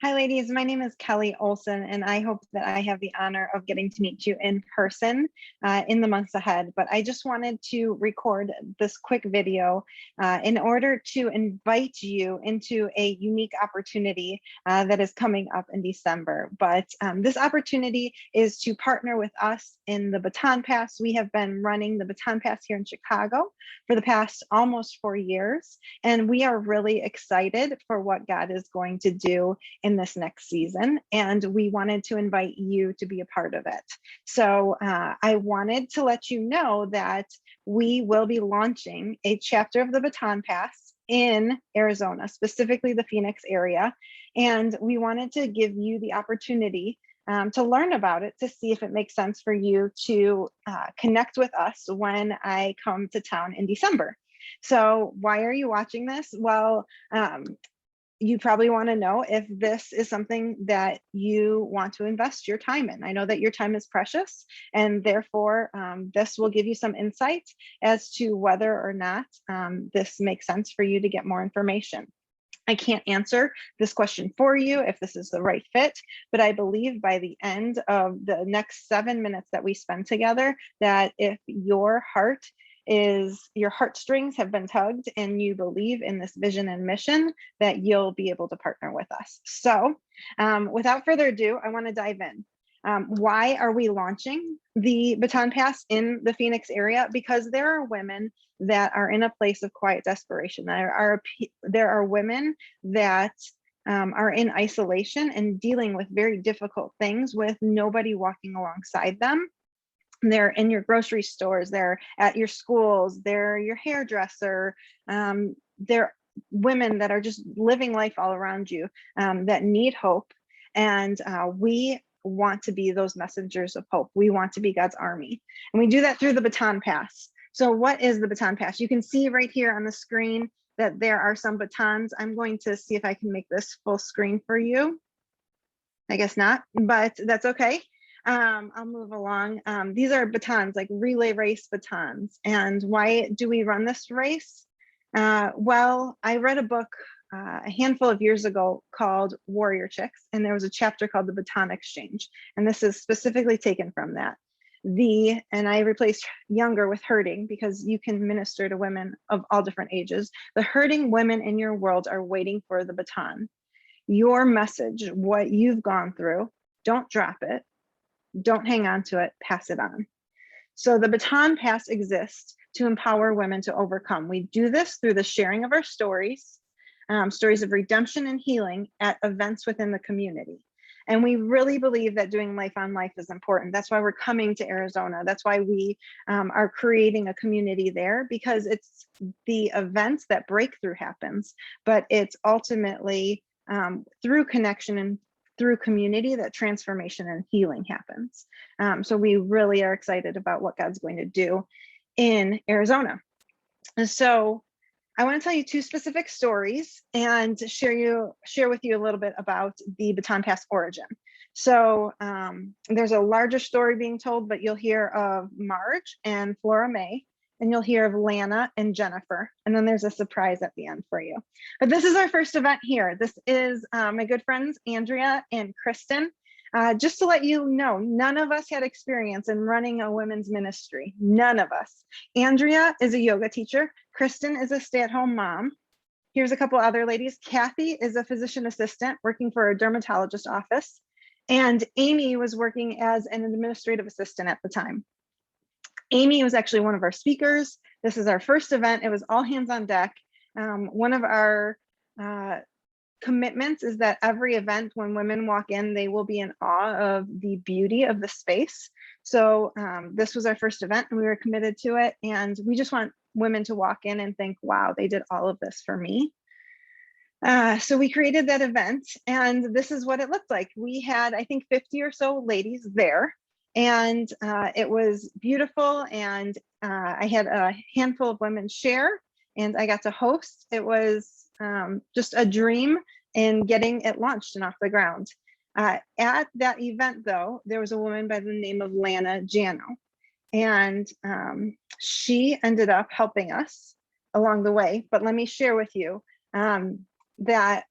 Hi, ladies. My name is Kelly Olson, and I hope that I have the honor of getting to meet you in person in the months ahead. But I just wanted to record this quick video in order to invite you into a unique opportunity that is coming up in December. But this opportunity is to partner with us in the Baton Pass. We have been running the Baton Pass here in Chicago for the past almost 4 years, and we are really excited for what God is going to do in this next season, and we wanted to invite you to be a part of it. So I wanted to let you know that we will be launching a chapter of the Baton Pass in Arizona, specifically the Phoenix area, and we wanted to give you the opportunity to learn about it, to see if it makes sense for you to connect with us when I come to town in December. So why are you watching this? Well, you probably want to know if this is something that you want to invest your time in. I know that your time is precious, and therefore this will give you some insight as to whether or not this makes sense for you to get more information. I can't answer this question for you if this is the right fit, but I believe by the end of the next 7 minutes that we spend together, that if your heartstrings have been tugged and you believe in this vision and mission, that you'll be able to partner with us. So without further ado, I want to dive in. Why are we launching the Baton Pass in the Phoenix area? Because there are women that are in a place of quiet desperation. There are women that are in isolation and dealing with very difficult things with nobody walking alongside them. They're in your grocery stores, they're at your schools, they're your hairdresser, they're women that are just living life all around you that need hope. And we want to be those messengers of hope. We want to be God's army. And we do that through the Baton Pass. So what is the Baton Pass? You can see right here on the screen that there are some batons. I'm going to see if I can make this full screen for you. I guess not, but that's okay. I'll move along. These are batons, like relay race batons. And why do we run this race? Well, I read a book a handful of years ago called Warrior Chicks, and there was a chapter called the Baton Exchange. And this is specifically taken from that. And I replaced younger with hurting, because you can minister to women of all different ages. The hurting women in your world are waiting for the baton. Your message, what you've gone through, don't drop it. Don't hang on to it, pass it on. So the Baton Pass exists to empower women to overcome. We do this through the sharing of our stories, stories of redemption and healing at events within the community. And we really believe that doing life on life is important. That's why we're coming to Arizona. That's why we are creating a community there, because it's the events that breakthrough happens, but it's ultimately through connection and through community that transformation and healing happens. So we really are excited about what God's going to do in Arizona. And so I want to tell you 2 specific stories and share with you a little bit about the Baton Pass origin. So there's a larger story being told, but you'll hear of Marge and Flora May, and you'll hear of Lana and Jennifer. And then there's a surprise at the end for you. But this is our first event here. This is my good friends, Andrea and Kristen. Just to let you know, none of us had experience in running a women's ministry. None of us. Andrea is a yoga teacher. Kristen is a stay-at-home mom. Here's a couple other ladies. Kathy is a physician assistant working for a dermatologist office. And Amy was working as an administrative assistant at the time. Amy was actually one of our speakers. This is our first event. It was all hands on deck. One of our commitments is that every event, when women walk in, they will be in awe of the beauty of the space. So this was our first event, and we were committed to it. And we just want women to walk in and think, wow, they did all of this for me. So we created that event, and this is what it looked like. We had, I think, 50 or so ladies there. And it was beautiful, and I had a handful of women share, and I got to host. It was just a dream in getting it launched and off the ground. At that event, though, there was a woman by the name of Lana Jano, and she ended up helping us along the way. But let me share with you that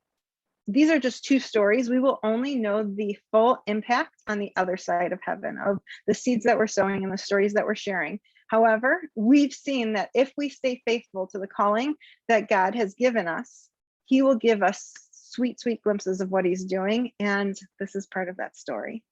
these are just two stories. We will only know the full impact on the other side of heaven of the seeds that we're sowing and the stories that we're sharing. However, we've seen that if we stay faithful to the calling that God has given us, he will give us sweet, sweet glimpses of what he's doing. And this is part of that story.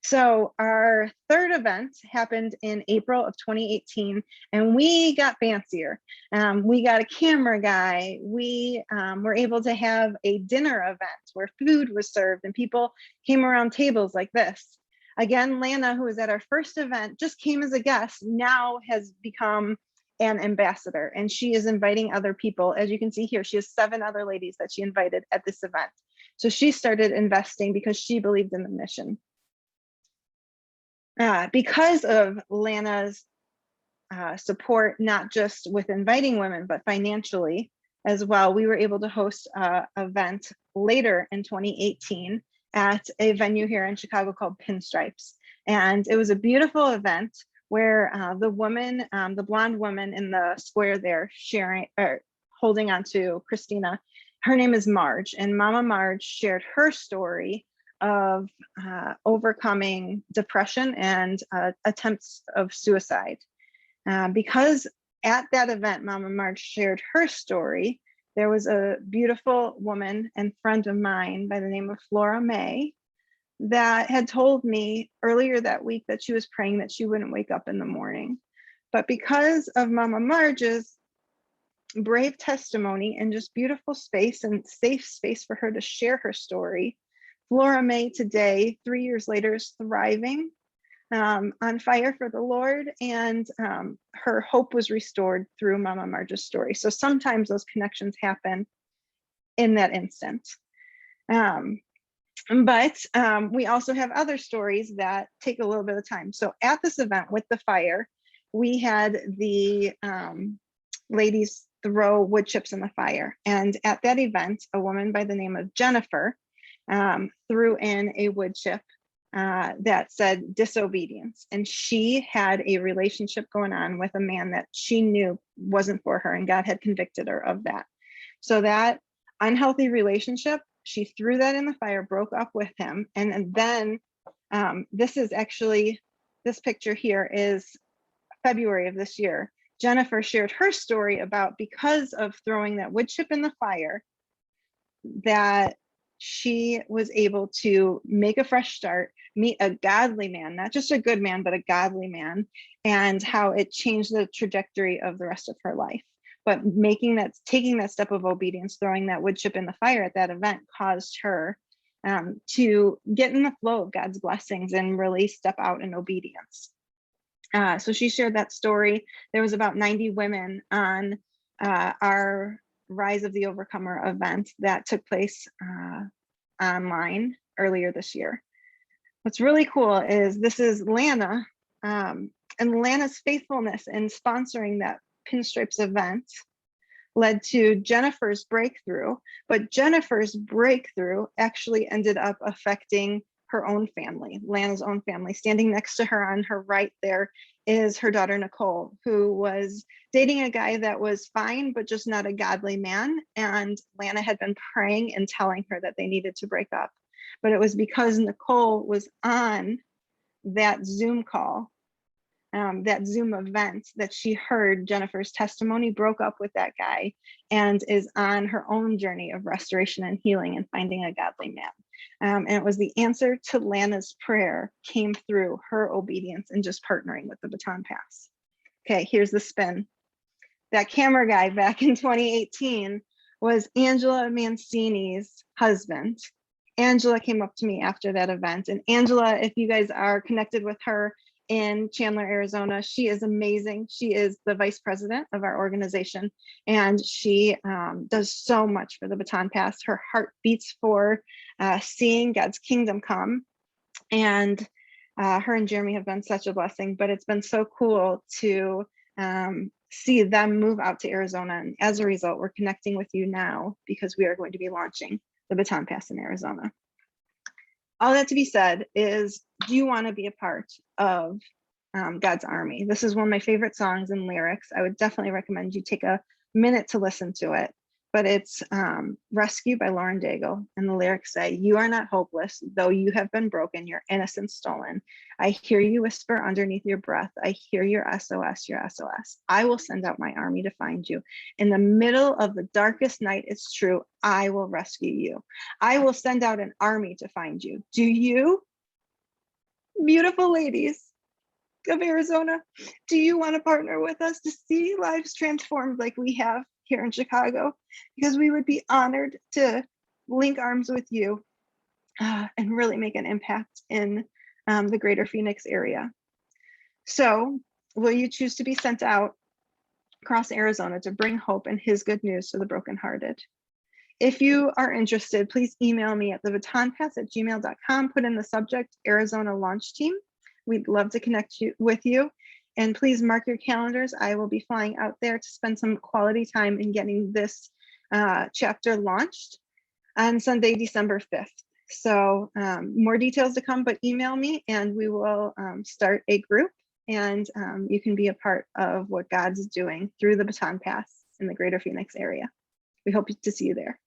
So our third event happened in April of 2018, and we got fancier. We got a camera guy. We were able to have a dinner event where food was served and people came around tables like this. Again, Lana, who was at our first event, just came as a guest, now has become an ambassador, and she is inviting other people. As you can see here, she has 7 other ladies that she invited at this event. So she started investing because she believed in the mission. Because of Lana's support, not just with inviting women, but financially as well, we were able to host an event later in 2018 at a venue here in Chicago called Pinstripes. And it was a beautiful event where the woman, the blonde woman in the square there sharing or holding on to Christina, her name is Marge, and Mama Marge shared her story of overcoming depression and attempts of suicide. Because at that event, Mama Marge shared her story, there was a beautiful woman and friend of mine by the name of Flora May that had told me earlier that week that she was praying that she wouldn't wake up in the morning. But because of Mama Marge's brave testimony and just beautiful space and safe space for her to share her story, Flora May today, 3 years later, is thriving, on fire for the Lord, and her hope was restored through Mama Marge's story. So sometimes those connections happen in that instant. But we also have other stories that take a little bit of time. So at this event with the fire, we had the ladies throw wood chips in the fire. And at that event, a woman by the name of Jennifer threw in a wood chip that said disobedience. And she had a relationship going on with a man that she knew wasn't for her, and God had convicted her of that. So that unhealthy relationship, she threw that in the fire, broke up with him. And then this is actually, this picture here is February of this year. Jennifer shared her story about, because of throwing that wood chip in the fire, that she was able to make a fresh start, meet a godly man, not just a good man, but a godly man, and how it changed the trajectory of the rest of her life. But taking that step of obedience, throwing that wood chip in the fire at that event, caused her to get in the flow of God's blessings and really step out in obedience. So she shared that story. There was about 90 women on our Rise of the Overcomer event that took place online earlier this year. What's really cool is this is Lana, and Lana's faithfulness in sponsoring that Pinstripes event led to Jennifer's breakthrough, but Jennifer's breakthrough actually ended up affecting her own family, Lana's own family. Standing next to her on her right there is her daughter, Nicole, who was dating a guy that was fine, but just not a godly man. And Lana had been praying and telling her that they needed to break up. But it was because Nicole was on that Zoom call, that Zoom event, that she heard Jennifer's testimony, broke up with that guy, and is on her own journey of restoration and healing and finding a godly man. And it was the answer to Lana's prayer came through her obedience and just partnering with the Baton Pass. Okay, here's the spin. That camera guy back in 2018 was Angela Mancini's husband. Angela came up to me after that event. And Angela, if you guys are connected with her in Chandler, Arizona, she is amazing. She is the vice president of our organization, and she does so much for the Baton Pass. Her heart beats for seeing God's kingdom come. And her and Jeremy have been such a blessing, but it's been so cool to see them move out to Arizona. And as a result, we're connecting with you now because we are going to be launching the Baton Pass in Arizona. All that to be said is, do you want to be a part of God's Army? This is one of my favorite songs and lyrics. I would definitely recommend you take a minute to listen to it. but it's Rescue by Lauren Daigle. And the lyrics say, "You are not hopeless, though you have been broken, your innocence stolen. I hear you whisper underneath your breath. I hear your SOS, your SOS. I will send out my army to find you. In the middle of the darkest night, it's true, I will rescue you. I will send out an army to find you. Do you, beautiful ladies of Arizona, do you want to partner with us to see lives transformed like we have here in Chicago? Because we would be honored to link arms with you and really make an impact in the greater Phoenix area. So will you choose to be sent out across Arizona to bring hope and his good news to the brokenhearted? If you are interested, please email me at thebatonpass@gmail.com. Put in the subject Arizona Launch Team. We'd love to connect with you. And please mark your calendars. I will be flying out there to spend some quality time in getting this chapter launched on Sunday, December 5th. So more details to come, but email me and we will start a group, and you can be a part of what God's doing through the Baton Pass in the greater Phoenix area. We hope to see you there.